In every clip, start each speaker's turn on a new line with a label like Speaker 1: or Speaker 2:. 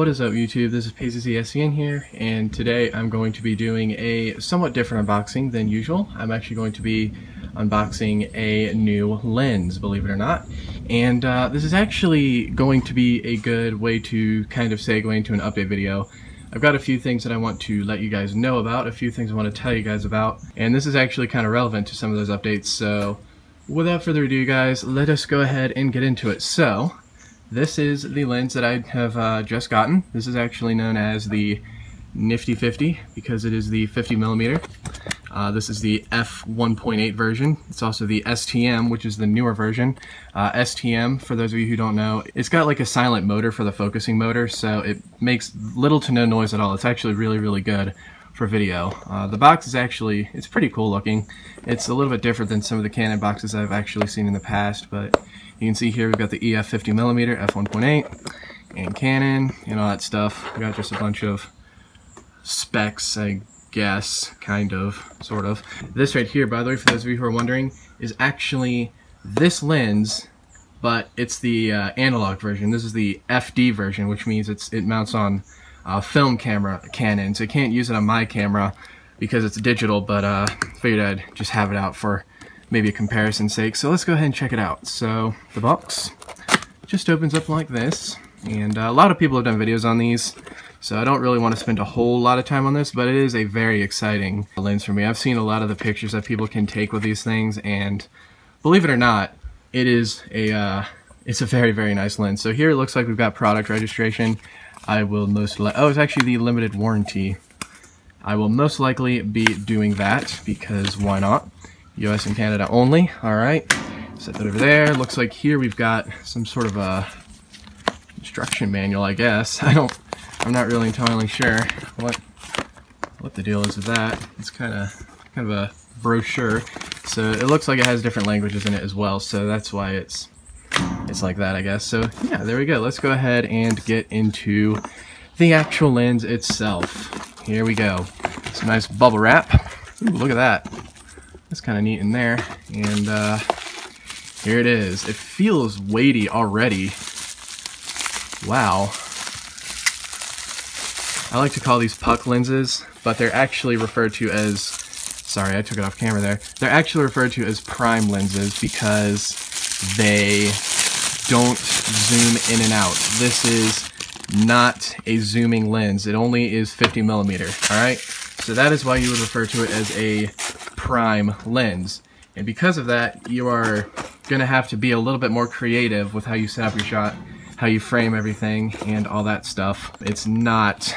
Speaker 1: What is up, YouTube? This is STM here, and today I'm going to be doing a somewhat different unboxing than usual. I'm actually going to be unboxing a new lens, believe it or not. And this is actually going to be a good way to kind of segue into an update video. I've got a few things that I want to let you guys know about, a few things I want to tell you guys about, and this is actually kind of relevant to some of those updates. So without further ado, guys, let us go ahead and get into it. So this is the lens that I have just gotten. This is actually known as the Nifty 50 because it is the 50mm. This is the f1.8 version. It's also the STM, which is the newer version. STM, for those of you who don't know, it's got like a silent motor for the focusing motor, so it makes little to no noise at all. It's actually really good for video. The box is actually, it's pretty cool looking. It's a little bit different than some of the Canon boxes I've actually seen in the past, but you can see here we've got the EF 50mm, f1.8, and Canon, and all that stuff. We got just a bunch of specs, I guess, kind of, sort of. This right here, by the way, for those of you who are wondering, is actually this lens, but it's the analog version. This is the FD version, which means it mounts on film camera Canon, so I can't use it on my camera because it's digital, but figured I'd just have it out for maybe a comparison's sake. So let's go ahead and check it out. So the box just opens up like this, and a lot of people have done videos on these, so I don't really want to spend a whole lot of time on this, but it is a very exciting lens for me. I've seen a lot of the pictures that people can take with these things, and believe it or not, it is it's a very nice lens. So here it looks like we've got product registration. I will it's actually the limited warranty. I will most likely be doing that because why not? US and Canada only. Alright, set that over there. Looks like here we've got some sort of a instruction manual, I guess. I'm not really entirely sure what the deal is with that. It's kind of a brochure. So it looks like it has different languages in it as well, so that's why it's like that, I guess. So yeah, there we go. Let's go ahead and get into the actual lens itself. Here we go. Some nice bubble wrap. Ooh, look at that. That's kind of neat in there. And here it is. It feels weighty already. Wow. I like to call these puck lenses, but they're actually referred to as, sorry, I took it off camera there. They're actually referred to as prime lenses because they don't zoom in and out. This is not a zooming lens. It only is 50mm, alright? So that is why you would refer to it as a prime lens. And because of that, you are going to have to be a little bit more creative with how you set up your shot, how you frame everything, and all that stuff. It's not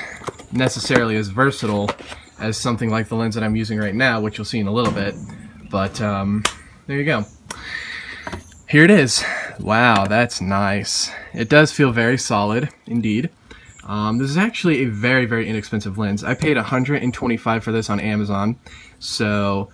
Speaker 1: necessarily as versatile as something like the lens that I'm using right now, which you'll see in a little bit. But there you go. Here it is. Wow, that's nice. It does feel very solid, indeed. This is actually a very inexpensive lens. I paid $125 for this on Amazon. So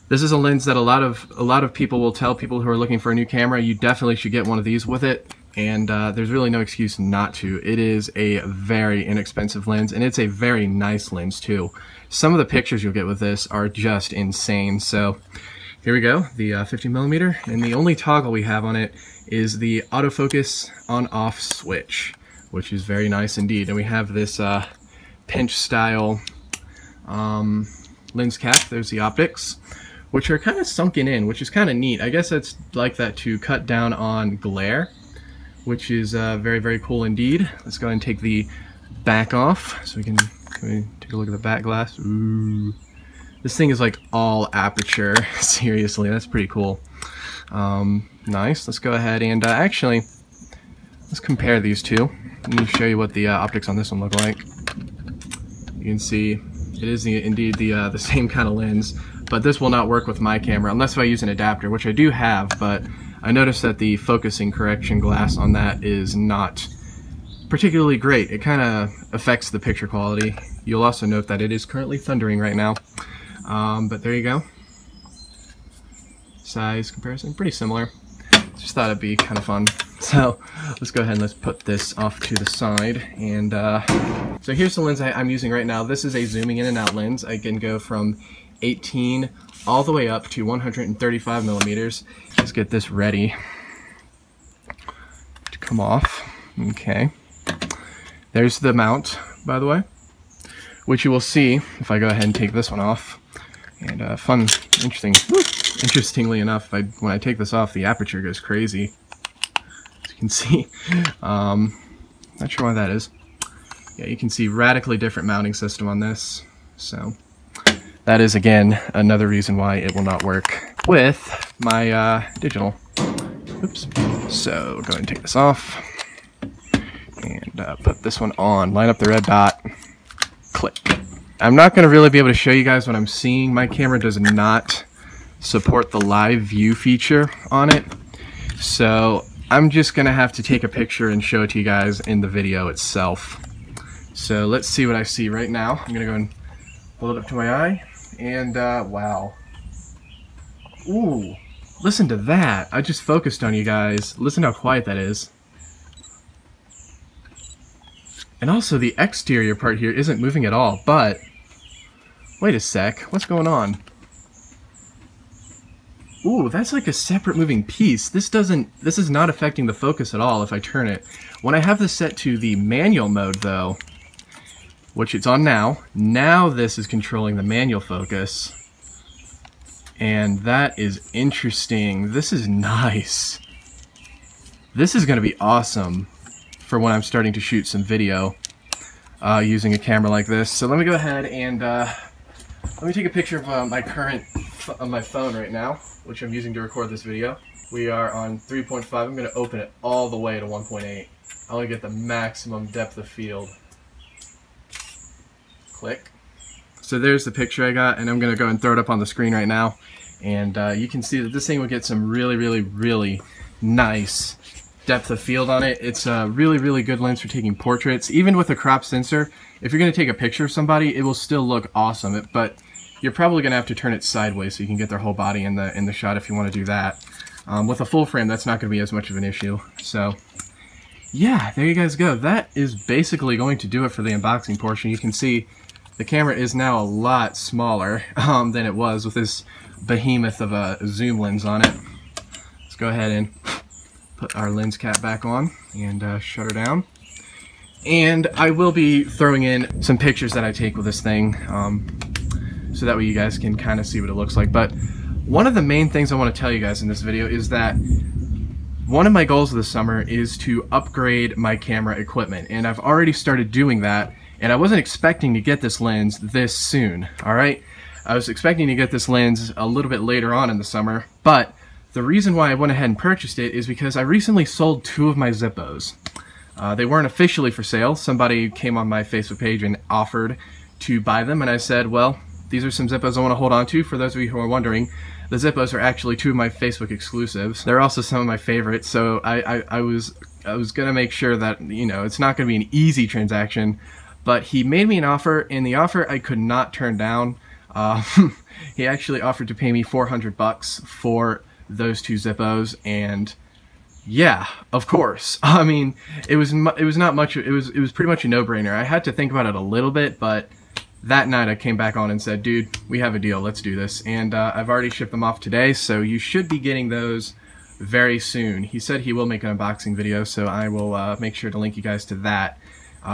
Speaker 1: this is a lens that a lot of people will tell people who are looking for a new camera, you definitely should get one of these with it. And there's really no excuse not to. It is a very inexpensive lens, and it's a very nice lens too. Some of the pictures you'll get with this are just insane. So here we go, the 50mm, and the only toggle we have on it is the autofocus on-off switch, which is very nice indeed. And we have this pinch style lens cap. There's the optics, which are kind of sunken in, which is kind of neat. I guess it's like that to cut down on glare, which is very cool indeed. Let's go ahead and take the back off so we can take a look at the back glass. Ooh. This thing is like all aperture. Seriously, that's pretty cool. Nice. Let's go ahead and actually, let's compare these two. Let me show you what the optics on this one look like. You can see it is indeed the same kind of lens, but this will not work with my camera unless if I use an adapter, which I do have, but I noticed that the focusing correction glass on that is not particularly great. It kind of affects the picture quality. You'll also note that it is currently thundering right now. But there you go. Size comparison, pretty similar. Just thought it'd be kind of fun. So let's go ahead and let's put this off to the side. And so here's the lens I'm using right now. This is a zooming in and out lens. I can go from 18 all the way up to 135mm. Let's get this ready to come off. Okay. There's the mount, by the way, which you will see if I go ahead and take this one off. And interestingly enough, when I take this off, the aperture goes crazy. As you can see, not sure why that is. Yeah, you can see radically different mounting system on this. So that is, again, another reason why it will not work with my digital. Oops. So go ahead and take this off and put this one on. Line up the red dot. Click. I'm not going to really be able to show you guys what I'm seeing. My camera does not support the live view feature on it. So I'm just going to have to take a picture and show it to you guys in the video itself. So let's see what I see right now. I'm going to go and hold it up to my eye. And wow. Ooh. Listen to that. I just focused on you guys. Listen how quiet that is. And also the exterior part here isn't moving at all, but wait a sec. What's going on? Ooh, that's like a separate moving piece. This is not affecting the focus at all if I turn it. When I have this set to the manual mode though, which it's on now this is controlling the manual focus. And that is interesting. This is nice. This is going to be awesome for when I'm starting to shoot some video using a camera like this. So let me go ahead and let me take a picture of my phone right now, which I'm using to record this video. We are on 3.5. I'm going to open it all the way to 1.8. I want to get the maximum depth of field. Click. So there's the picture I got, and I'm going to go and throw it up on the screen right now. And you can see that this thing will get some really nice depth of field on it. It's a really good lens for taking portraits. Even with a crop sensor, if you're going to take a picture of somebody, it will still look awesome. But you're probably going to have to turn it sideways so you can get their whole body in the shot if you want to do that. With a full frame, that's not going to be as much of an issue. So yeah, there you guys go. That is basically going to do it for the unboxing portion. You can see the camera is now a lot smaller than it was with this behemoth of a zoom lens on it. Let's go ahead and put our lens cap back on and shut her down. And I will be throwing in some pictures that I take with this thing so that way you guys can kind of see what it looks like. But one of the main things I want to tell you guys in this video is that one of my goals of the summer is to upgrade my camera equipment, and I've already started doing that. And I wasn't expecting to get this lens this soon, alright? I was expecting to get this lens a little bit later on in the summer, but the reason why I went ahead and purchased it is because I recently sold 2 of my Zippos. They weren't officially for sale. Somebody came on my Facebook page and offered to buy them, and I said, well, these are some Zippos I want to hold on to. For those of you who are wondering, the Zippos are actually 2 of my Facebook exclusives. They're also some of my favorites, so I was going to make sure that, you know, it's not going to be an easy transaction. But he made me an offer, and the offer I could not turn down. He actually offered to pay me $400 for those 2 Zippos, and yeah, of course. I mean, it was not much. It was pretty much a no-brainer. I had to think about it a little bit, but that night I came back on and said, dude, we have a deal. Let's do this. And I've already shipped them off today, so you should be getting those very soon. He said he will make an unboxing video, so I will make sure to link you guys to that.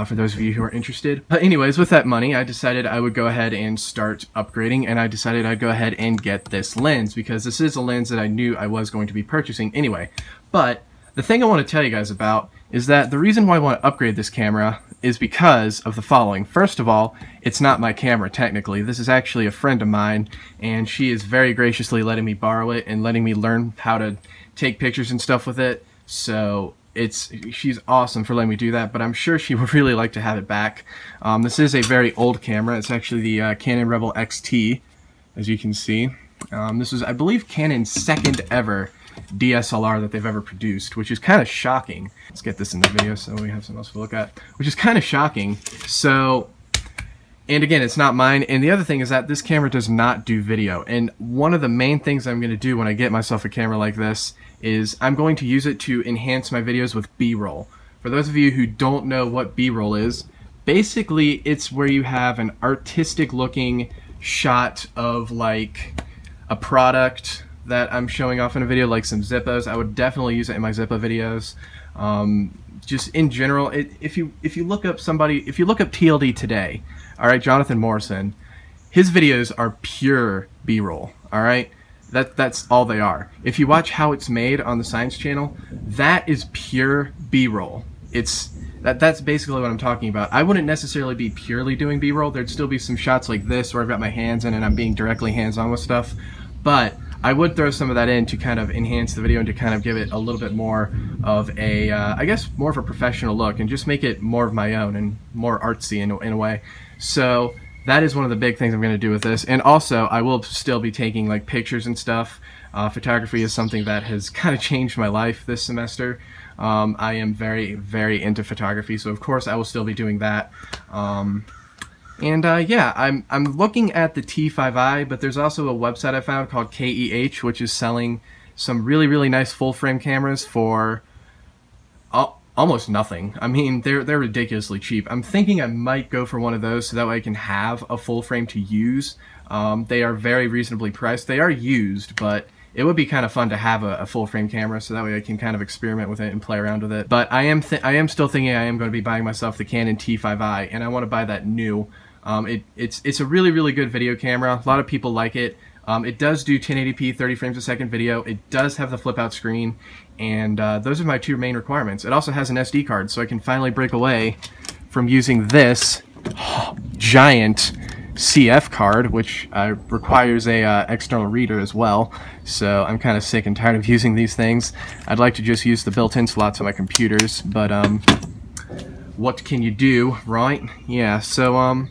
Speaker 1: For those of you who are interested. But anyways, with that money, I decided I would go ahead and start upgrading, and I decided I'd go ahead and get this lens, because this is a lens that I knew I was going to be purchasing anyway. But the thing I want to tell you guys about is that the reason why I want to upgrade this camera is because of the following. First of all, it's not my camera technically. This is actually a friend of mine, and she is very graciously letting me borrow it and letting me learn how to take pictures and stuff with it. So she's awesome for letting me do that, but I'm sure she would really like to have it back. This is a very old camera. It's actually the Canon Rebel XT, as you can see. This was, I believe, Canon's second ever DSLR that they've ever produced, which is kind of shocking. Let's get this in the video so we have something else to look at, which is kind of shocking. So, and again, it's not mine. And the other thing is that this camera does not do video. And one of the main things I'm going to do when I get myself a camera like this is I'm going to use it to enhance my videos with B-roll. For those of you who don't know what B-roll is, basically it's where you have an artistic looking shot of like a product that I'm showing off in a video, like some Zippos. I would definitely use it in my Zippo videos. just in general, if you look up somebody, if you look up TLD today, all right, Jonathan Morrison, his videos are pure B-roll, all right? That's all they are. If you watch How It's Made on the Science Channel, that is pure B-roll. That's basically what I'm talking about. I wouldn't necessarily be purely doing B-roll. There'd still be some shots like this where I've got my hands in and I'm being directly hands-on with stuff, but I would throw some of that in to kind of enhance the video and to kind of give it a little bit more of a, I guess, more of a professional look and just make it more of my own and more artsy in a way. So that is one of the big things I'm going to do with this. And also, I will still be taking like pictures and stuff. Photography is something that has kind of changed my life this semester. I am very, very into photography, so of course I will still be doing that. Yeah, I'm looking at the T5i, but there's also a website I found called KEH, which is selling some really, really nice full-frame cameras for almost nothing. I mean, they're ridiculously cheap. I'm thinking I might go for one of those so that way I can have a full-frame to use. They are very reasonably priced. They are used, but it would be kind of fun to have a full-frame camera so that way I can kind of experiment with it and play around with it. But I am still thinking I am going to be buying myself the Canon T5i, and I want to buy that new. It's a really, really good video camera. A lot of people like it. It does do 1080p 30 frames a second video. It does have the flip out screen, and those are my two main requirements. It also has an SD card, so I can finally break away from using this giant CF card, which requires a external reader as well. So I'm kind of sick and tired of using these things. I'd like to just use the built-in slots on my computers, but what can you do, right? Yeah, so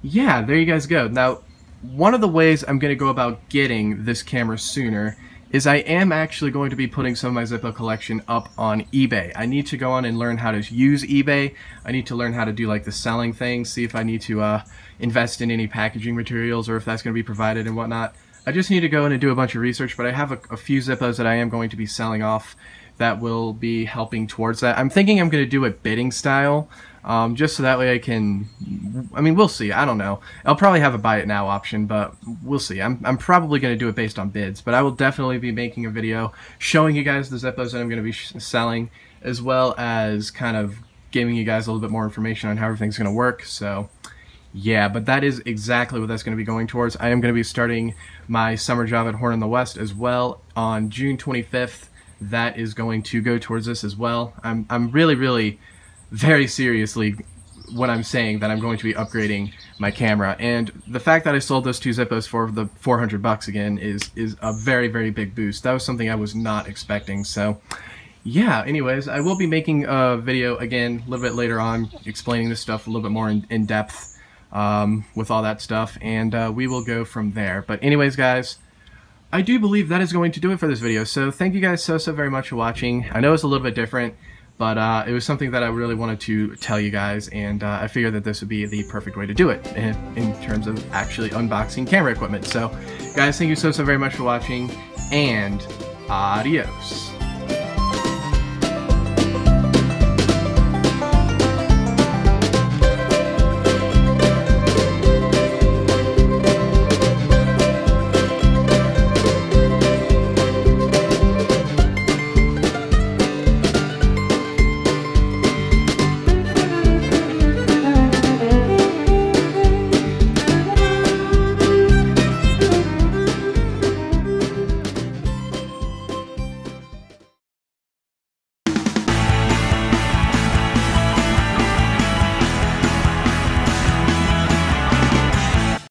Speaker 1: yeah, there you guys go. Now, one of the ways I'm going to go about getting this camera sooner is I am actually going to be putting some of my Zippo collection up on eBay. I need to go on and learn how to use eBay. I need to learn how to do like the selling thing, see if I need to invest in any packaging materials or if that's going to be provided and whatnot. I just need to go in and do a bunch of research, but I have a few Zippos that I am going to be selling off that will be helping towards that. I'm thinking I'm going to do it bidding style, just so that way I can, I mean, we'll see. I don't know. I'll probably have a buy it now option, but we'll see. I'm probably going to do it based on bids, but I will definitely be making a video showing you guys the Zippos that I'm going to be selling, as well as kind of giving you guys a little bit more information on how everything's going to work. So yeah, but that is exactly what that's going to be going towards. I am going to be starting my summer job at Horn in the West as well on June 25th. That is going to go towards this as well. I'm really, really very seriously when I'm saying that I'm going to be upgrading my camera, and the fact that I sold those two Zippos for the $400 again is a very, very big boost. That was something I was not expecting. So yeah, anyways, I will be making a video again a little bit later on explaining this stuff a little bit more in depth with all that stuff, and we will go from there. But anyways, guys, I do believe that is going to do it for this video. So thank you guys so very much for watching. I know it's a little bit different, but it was something that I really wanted to tell you guys, and I figured that this would be the perfect way to do it in terms of actually unboxing camera equipment. So guys, thank you so very much for watching, and adios.